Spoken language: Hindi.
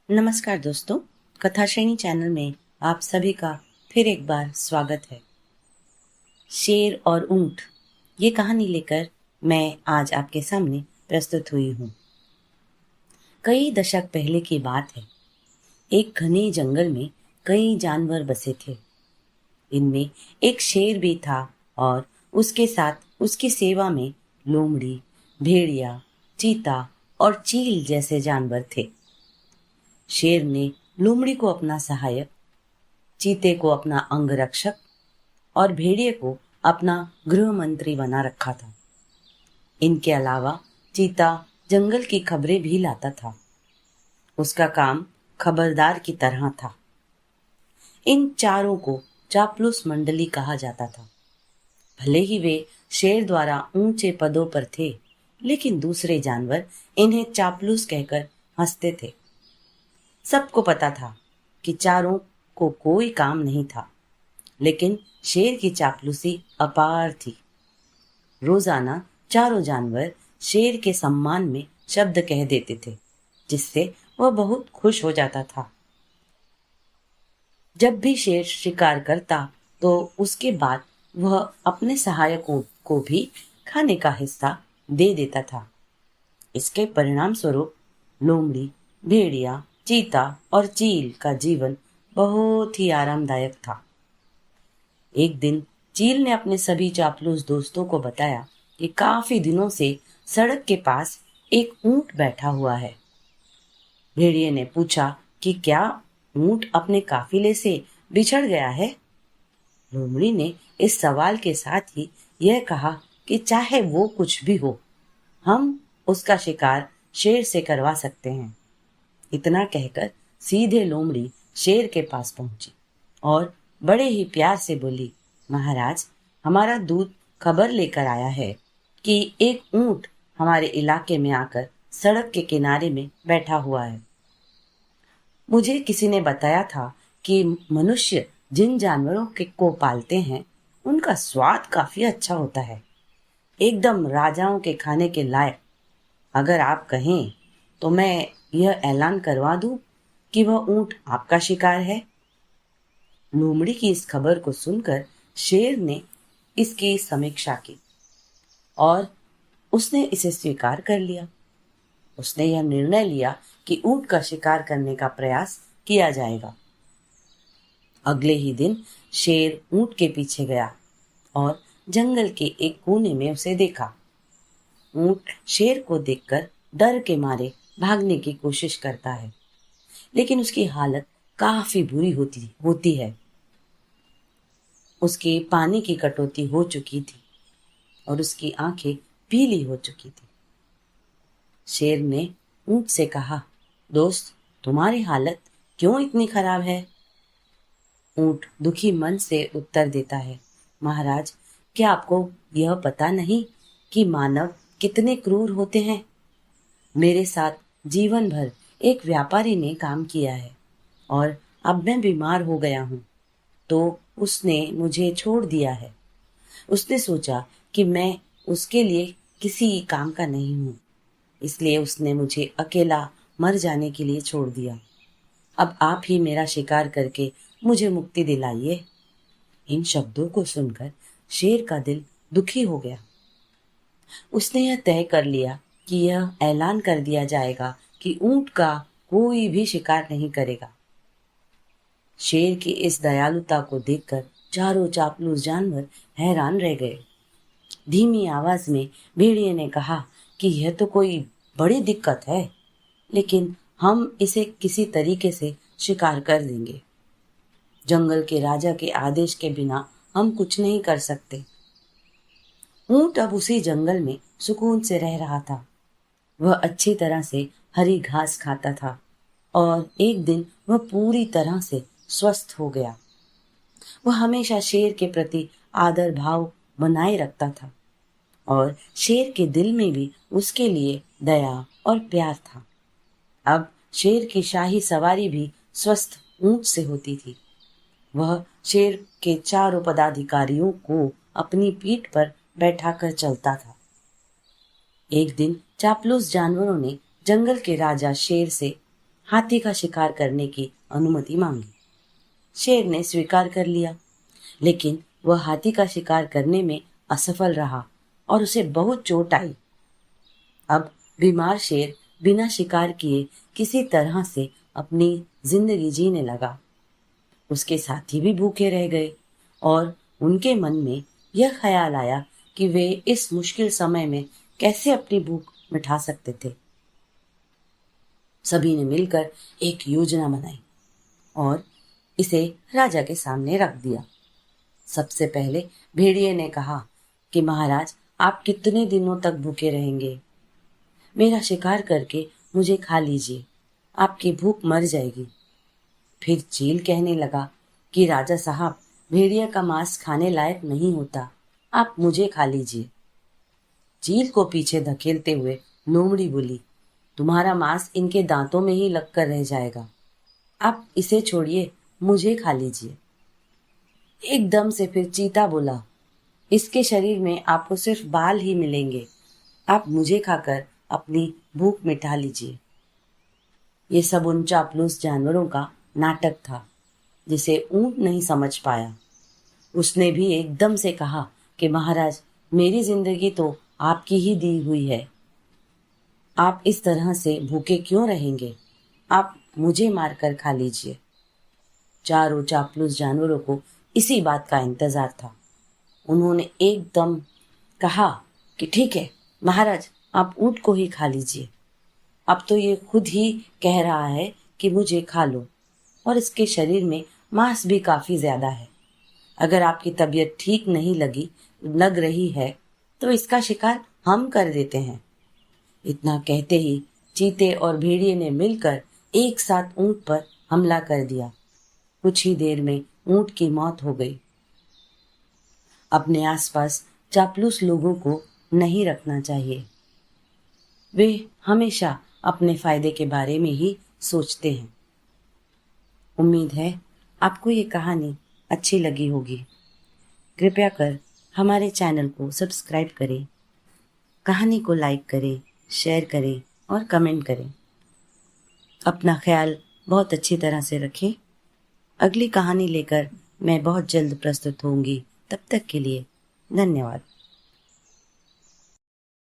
नमस्कार दोस्तों, कथा श्रेणी चैनल में आप सभी का फिर एक बार स्वागत है। शेर और ऊंट ये कहानी लेकर मैं आज आपके सामने प्रस्तुत हुई हूँ। कई दशक पहले की बात है। एक घने जंगल में कई जानवर बसे थे। इनमें एक शेर भी था और उसके साथ उसकी सेवा में लोमड़ी, भेड़िया, चीता और चील जैसे जानवर थे। शेर ने लोमड़ी को अपना सहायक, चीते को अपना अंगरक्षक और भेड़िए को अपना गृह मंत्री बना रखा था। इनके अलावा चीता जंगल की खबरें भी लाता था। उसका काम खबरदार की तरह था। इन चारों को चापलूस मंडली कहा जाता था। भले ही वे शेर द्वारा ऊंचे पदों पर थे, लेकिन दूसरे जानवर इन्हें चापलूस कहकर हंसते थे। सबको पता था कि चारों को कोई काम नहीं था, लेकिन शेर की चापलूसी अपार थी। रोजाना चारों जानवर शेर के सम्मान में शब्द कह देते थे, जिससे वह बहुत खुश हो जाता था। जब भी शेर शिकार करता तो उसके बाद वह अपने सहायकों को भी खाने का हिस्सा दे देता था। इसके परिणाम स्वरूप लोमड़ी, भेड़िया, चीता और चील का जीवन बहुत ही आरामदायक था। एक दिन चील ने अपने सभी चापलूस दोस्तों को बताया कि काफी दिनों से सड़क के पास एक ऊंट बैठा हुआ है। भेड़िए ने पूछा कि क्या ऊंट अपने काफिले से बिछड़ गया है? लोमड़ी ने इस सवाल के साथ ही यह कहा कि चाहे वो कुछ भी हो, हम उसका शिकार शेर से करवा सकते हैं। इतना कहकर सीधे लोमड़ी शेर के पास पहुंची और बड़े ही प्यार से बोली, महाराज, हमारा दूत खबर लेकर आया है कि एक ऊंट हमारे इलाके में आकर सड़क के किनारे में बैठा हुआ है। मुझे किसी ने बताया था कि मनुष्य जिन जानवरों को पालते हैं, उनका स्वाद काफी अच्छा होता है, एकदम राजाओं के खाने के लायक। अगर आप कहें तो मैं यह ऐलान करवा दूं कि वह ऊंट आपका शिकार है। लोमड़ी की इस खबर को सुनकर शेर ने इसकी समीक्षा की और उसने इसे स्वीकार कर लिया। उसने यह निर्णय लिया कि ऊंट का शिकार करने का प्रयास किया जाएगा। अगले ही दिन शेर ऊंट के पीछे गया और जंगल के एक कोने में उसे देखा। ऊंट शेर को देखकर डर के मारे भागने की कोशिश करता है, लेकिन उसकी हालत काफी बुरी होती है। उसके पानी की कटौती हो चुकी थी और उसकी आंखें पीली हो चुकी थी। शेर ने ऊंट से कहा, दोस्त, तुम्हारी हालत क्यों इतनी खराब है? ऊंट दुखी मन से उत्तर देता है, महाराज, क्या आपको यह पता नहीं कि मानव कितने क्रूर होते हैं? मेरे साथ जीवन भर एक व्यापारी ने काम किया है और अब मैं बीमार हो गया हूँ, तो उसने मुझे छोड़ दिया है। उसने सोचा कि मैं उसके लिए किसी काम का नहीं हूँ, इसलिए उसने मुझे अकेला मर जाने के लिए छोड़ दिया। अब आप ही मेरा शिकार करके मुझे मुक्ति दिलाइए। इन शब्दों को सुनकर शेर का दिल दुखी हो गया। उसने यह तय कर लिया कि यह ऐलान कर दिया जाएगा कि ऊंट का कोई भी शिकार नहीं करेगा। शेर की इस दयालुता को देखकर चारों चापलूस जानवर हैरान रह गए। धीमी आवाज में भेड़िए ने कहा कि यह तो कोई बड़ी दिक्कत है, लेकिन हम इसे किसी तरीके से शिकार कर देंगे। जंगल के राजा के आदेश के बिना हम कुछ नहीं कर सकते। ऊंट अब उसी जंगल में सुकून से रह रहा था। वह अच्छी तरह से हरी घास खाता था और एक दिन वह पूरी तरह से स्वस्थ हो गया। वह हमेशा शेर के प्रति आदर भाव बनाए रखता था और शेर के दिल में भी उसके लिए दया और प्यार था। अब शेर की शाही सवारी भी स्वस्थ ऊंट से होती थी। वह शेर के चारों पदाधिकारियों को अपनी पीठ पर बैठाकर चलता था। एक दिन चापलूस जानवरों ने जंगल के राजा शेर से हाथी का शिकार करने की अनुमति मांगी। शेर ने स्वीकार कर लिया, लेकिन वह हाथी का शिकार करने में असफल रहा और उसे बहुत चोट आई। अब बीमार शेर बिना शिकार किए किसी तरह से अपनी जिंदगी जीने लगा। उसके साथी भी भूखे रह गए और उनके मन में यह ख्याल आया कि वे इस मुश्किल समय में कैसे अपनी भूख मिटा सकते थे। सभी ने मिलकर एक योजना बनाई और इसे राजा के सामने रख दिया। सबसे पहले भेड़िए ने कहा कि महाराज, आप कितने दिनों तक भूखे रहेंगे? मेरा शिकार करके मुझे खा लीजिए, आपकी भूख मर जाएगी। फिर चील कहने लगा कि राजा साहब, भेड़िया का मांस खाने लायक नहीं होता, आप मुझे खा लीजिए। चील को पीछे धकेलते हुए लोमड़ी बोली, तुम्हारा मांस इनके दांतों में ही लगकर रह जाएगा, आप इसे छोड़िए, मुझे खा लीजिए। एकदम से फिर चीता बोला, इसके शरीर में आपको सिर्फ बाल ही मिलेंगे, आप मुझे खाकर अपनी भूख मिटा लीजिए। ये सब उन चापलूस जानवरों का नाटक था जिसे ऊंट नहीं समझ पाया। उसने भी एकदम से कहा कि महाराज, मेरी जिंदगी तो आपकी ही दी हुई है, आप इस तरह से भूखे क्यों रहेंगे, आप मुझे मारकर खा लीजिए। चारों चापलूस जानवरों को इसी बात का इंतजार था। उन्होंने एकदम कहा कि ठीक है महाराज, आप ऊंट को ही खा लीजिए, अब तो ये खुद ही कह रहा है कि मुझे खा लो और इसके शरीर में मांस भी काफी ज्यादा है। अगर आपकी तबीयत ठीक नहीं लग रही है तो इसका शिकार हम कर देते हैं। इतना कहते ही चीते और भेड़िए ने मिलकर एक साथ ऊंट पर हमला कर दिया। कुछ ही देर में ऊंट की मौत हो गई। अपने आसपास चापलूस लोगों को नहीं रखना चाहिए। वे हमेशा अपने फायदे के बारे में ही सोचते हैं। उम्मीद है आपको ये कहानी अच्छी लगी होगी। कृपया कर हमारे चैनल को सब्सक्राइब करें, कहानी को लाइक करें, शेयर करें और कमेंट करें। अपना ख्याल बहुत अच्छी तरह से रखें। अगली कहानी लेकर मैं बहुत जल्द प्रस्तुत होंगी। तब तक के लिए धन्यवाद।